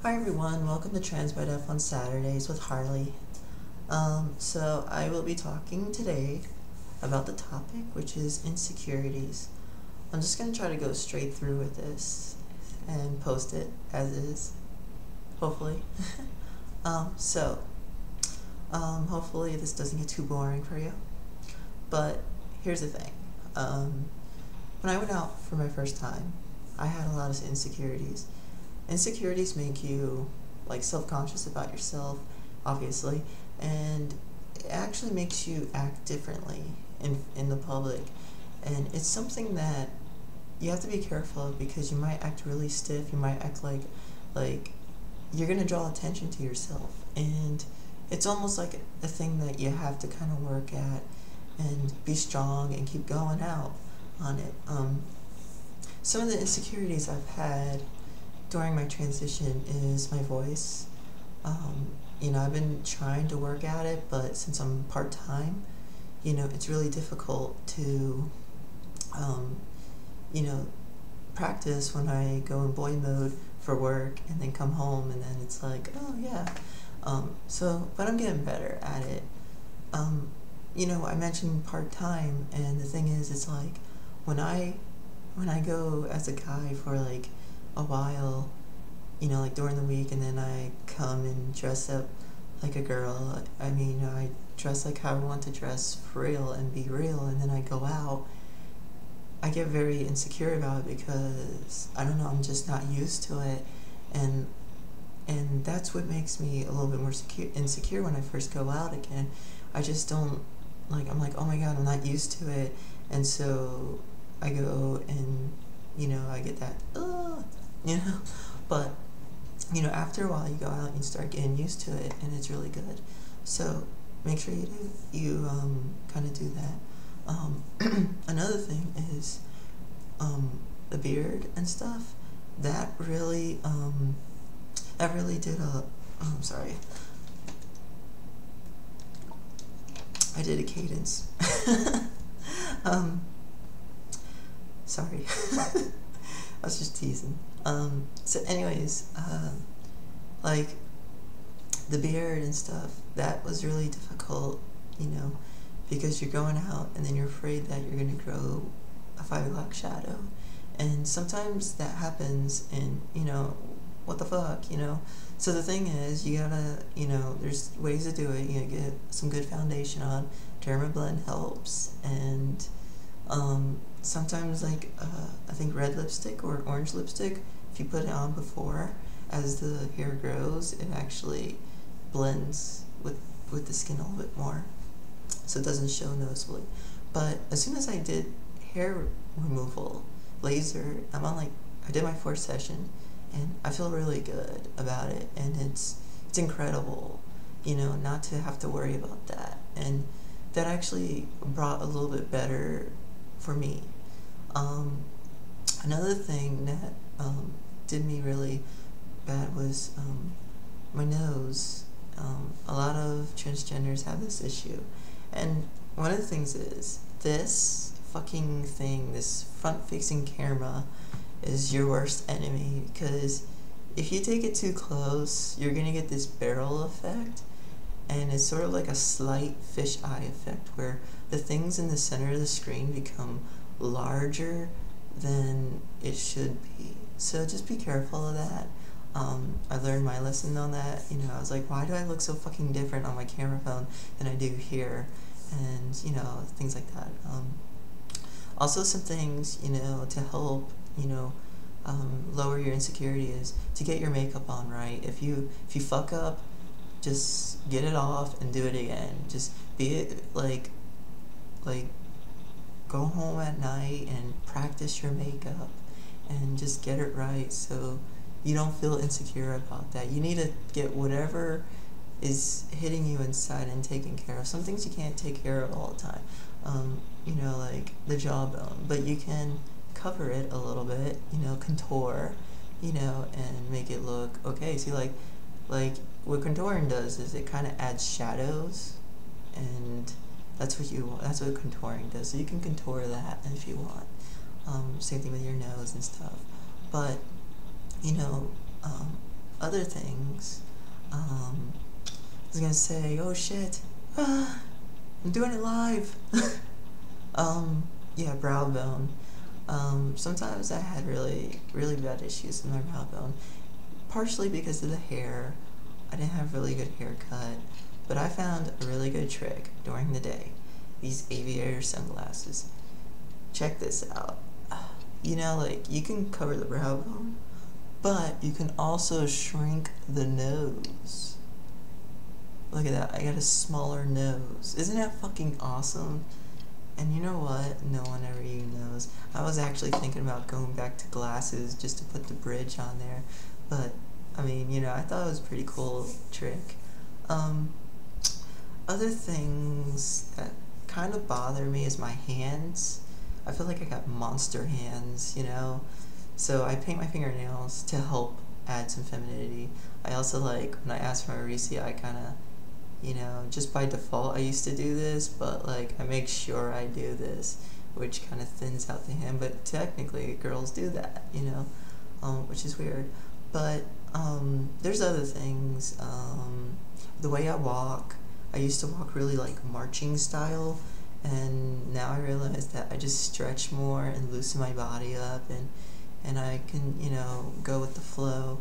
Hi everyone, welcome to TransByDef on Saturdays with Harley. So I will be talking today about the topic, which is insecurities. I'm just going to try to go straight through with this and post it as is, hopefully. Hopefully this doesn't get too boring for you. But here's the thing. When I went out for my first time, I had a lot of insecurities. Insecurities make you like self-conscious about yourself, obviously, and it actually makes you act differently in the public. And it's something that you have to be careful of, because you might act really stiff, you might act like you're gonna draw attention to yourself, and it's almost like a thing that you have to kind of work at and be strong and keep going out on it. Some of the insecurities I've had during my transition is my voice. I've been trying to work at it, but since I'm part-time, it's really difficult to, practice when I go in boy mode for work and then come home and then it's like, oh yeah. But I'm getting better at it. I mentioned part-time, and the thing is, it's like, when I go as a guy for like a while, like during the week, and then I come and dress up like a girl. I dress like how I want to dress for real and be real, and then I go out. I get very insecure about it because, I don't know, I'm just not used to it, and that's what makes me a little bit more insecure when I first go out again. I just don't, I'm like, oh my god, I'm not used to it, and so I go and, I get that, but, after a while you go out and you start getting used to it, and it's really good. So make sure you kind of do that. Another thing is the beard and stuff. That really did sorry. I did a cadence. Sorry. I was just teasing. So anyways, like the beard and stuff, that was really difficult, because you're going out and then you're afraid that you're going to grow a 5 o'clock shadow. And sometimes that happens, and, what the fuck, So the thing is, you gotta, there's ways to do it. You gotta get some good foundation on. Dermablend helps, and sometimes, I think red lipstick or orange lipstick, if you put it on before, as the hair grows, it actually blends with the skin a little bit more, so it doesn't show noticeably. But as soon as I did hair removal, laser, I did my 4th session, and I feel really good about it, and it's incredible, not to have to worry about that, and that actually brought a little bit better for me. Another thing that did me really bad was my nose. A lot of transgenders have this issue, and one of the things is, this fucking thing, this front-facing camera, is your worst enemy, because if you take it too close, you're gonna get this barrel effect, and it's sort of like a slight fisheye effect, where the things in the center of the screen become larger than it should be. So just be careful of that. I learned my lesson on that. I was like, why do I look so fucking different on my camera phone than I do here? And, things like that. Also, some things, to help, lower your insecurity is to get your makeup on right. If you fuck up, just get it off and do it again. Just be like go home at night and practice your makeup and just get it right, so you don't feel insecure about that. You need to get whatever is hitting you inside and taken care of. Some things you can't take care of all the time, like the jawbone, but you can cover it a little bit, contour, and make it look okay. See, like what contouring does is it kind of adds shadows, and that's what contouring does. So you can contour that if you want. Same thing with your nose and stuff. But other things, I was gonna say, oh shit, I'm doing it live. Yeah, brow bone. Sometimes I had really bad issues with my brow bone, partially because of the hair. I didn't have really good haircut, but I found a really good trick during the day. These aviator sunglasses. Check this out. You know, like, you can cover the brow bone, but you can also shrink the nose. Look at that, I got a smaller nose. Isn't that fucking awesome? And you know what? No one ever even knows. I was actually thinking about going back to glasses just to put the bridge on there, but I mean, you know, I thought it was a pretty cool trick. Other things that kind of bother me is my hands. I feel like I got monster hands, you know? So I paint my fingernails to help add some femininity. I also like, when I ask for my receipt, I kind of, you know, just by default I used to do this, but like I make sure I do this, which kind of thins out the hand, but technically girls do that, you know, which is weird. But there's other things. The way I walk, I used to walk really like marching style, and now I realize that I just stretch more and loosen my body up, and I can, you know, go with the flow.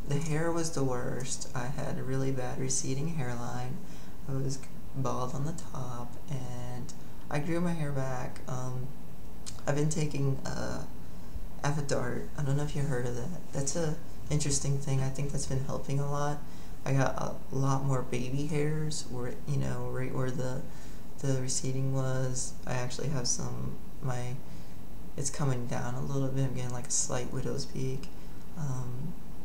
The hair was the worst. I had a really bad receding hairline. I was bald on the top, and I grew my hair back. I've been taking avodart. I don't know if you heard of that. That's a interesting thing. I think that's been helping a lot. I got a lot more baby hairs where, you know, right where the receding was. I actually have some, it's coming down a little bit. I'm getting like a slight widow's peak.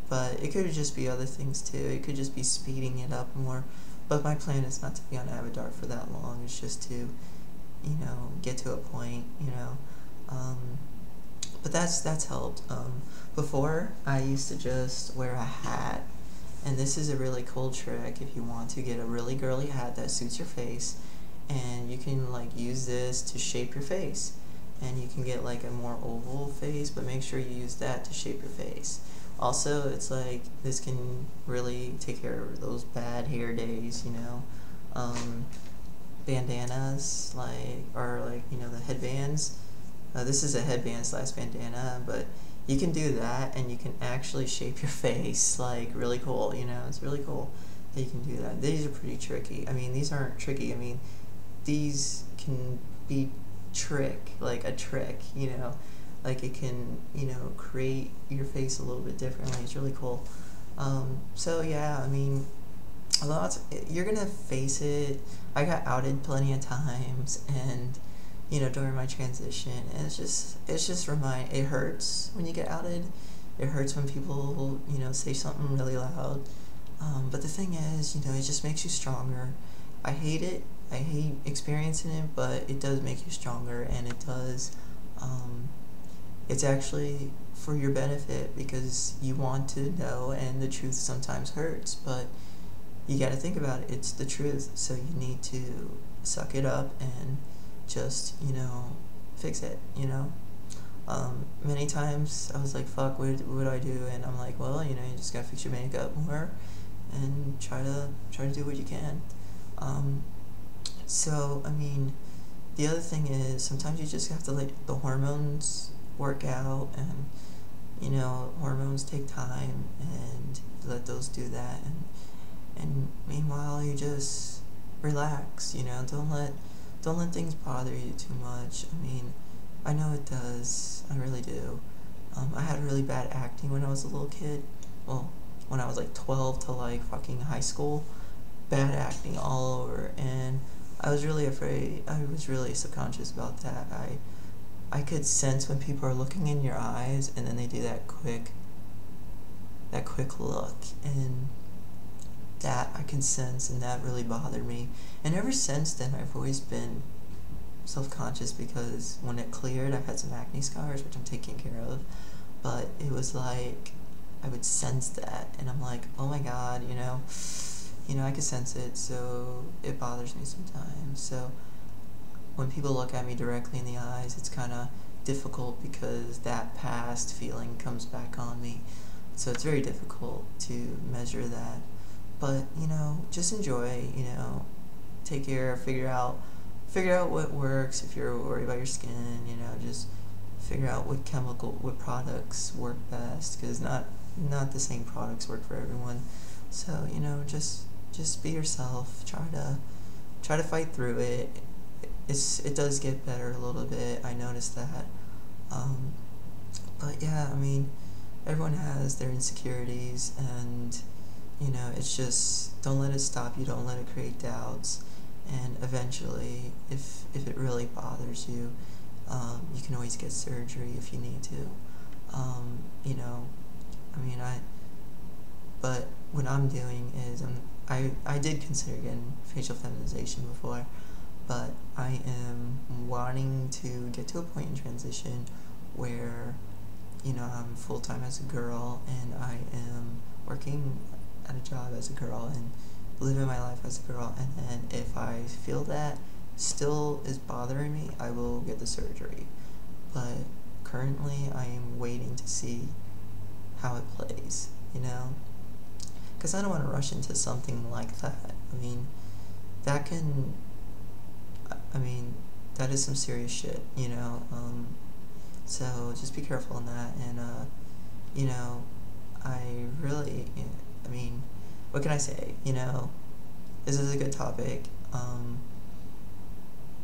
But it could just be other things too. It could just be speeding it up more. But my plan is not to be on avodart for that long. It's just to, you know, get to a point, you know. But that's helped. Before, I used to just wear a hat. And this is a really cool trick if you want to get a really girly hat that suits your face. And you can like use this to shape your face. And you can get like a more oval face, but make sure you use that to shape your face. Also, it's like, this can really take care of those bad hair days, you know. Bandanas, like, or like, you know, the headbands. This is a headband / bandana, but you can do that and you can actually shape your face, like, really cool, you know. It's really cool that you can do that. These are pretty tricky. I mean, these aren't tricky. I mean, these can be like a trick, you know. Like, it can, you know, create your face a little bit differently. It's really cool. So yeah, I mean, you're gonna face it. I got outed plenty of times, and, you know, during my transition, and it hurts when you get outed. It hurts when people, you know, say something really loud. But the thing is, you know, it just makes you stronger. I hate it. I hate experiencing it, but it does make you stronger, and it does, it's actually for your benefit because you want to know, and the truth sometimes hurts, but you gotta think about it. It's the truth, so you need to suck it up and just, you know, fix it, you know. Many times I was like, fuck, what do I do? And I'm like, well, you know, you just gotta fix your makeup more and try to do what you can. So, I mean, the other thing is, sometimes you just have to let the hormones work out, and, you know, hormones take time, and let those do that, and meanwhile, you just relax, you know. Don't let things bother you too much. I mean, I know it does. I really do. I had really bad acne when I was a little kid. Well, when I was like 12 to like fucking high school. Bad acne all over, and I was really afraid. I was really subconscious about that. I could sense when people are looking in your eyes, and then they do that quick look, and that I can sense, and that really bothered me. And ever since then, I've always been self-conscious, because when it cleared, I had some acne scars, which I'm taking care of, but it was like, I would sense that, and I'm like, oh my god, you know, I could sense it, so it bothers me sometimes. So when people look at me directly in the eyes, it's kind of difficult, because that past feeling comes back on me. So it's very difficult to measure that. But, you know, just enjoy, you know, take care, figure out what works. If you're worried about your skin, you know, just figure out what products work best, because not the same products work for everyone. So, you know, just be yourself. Try to fight through it. It does get better a little bit. I noticed that. But yeah, I mean, everyone has their insecurities, and you know, it's just, don't let it stop you. Don't let it create doubts. And eventually, if it really bothers you, you can always get surgery if you need to. You know, I mean, but what I'm doing is, I did consider getting facial feminization before, but I am wanting to get to a point in transition where, you know, I'm full-time as a girl, and I am working at a job as a girl, and living my life as a girl, and then if I feel that still is bothering me, I will get the surgery. But currently, I am waiting to see how it plays, you know? Because I don't want to rush into something like that. I mean, that is some serious shit, you know? So just be careful in that, and, you know, I mean, what can I say, you know? This is a good topic, and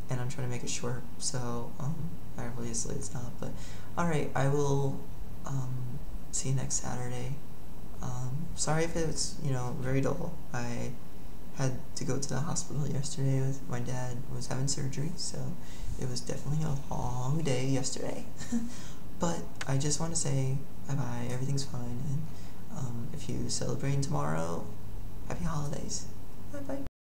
I'm trying to make it short, so, obviously it's not, but, alright, I will, see you next Saturday. Sorry if it's, you know, very dull. I had to go to the hospital yesterday. My dad was having surgery, so it was definitely a long day yesterday. But I just want to say bye-bye, everything's fine, and if you're celebrating tomorrow, happy holidays. Bye-bye.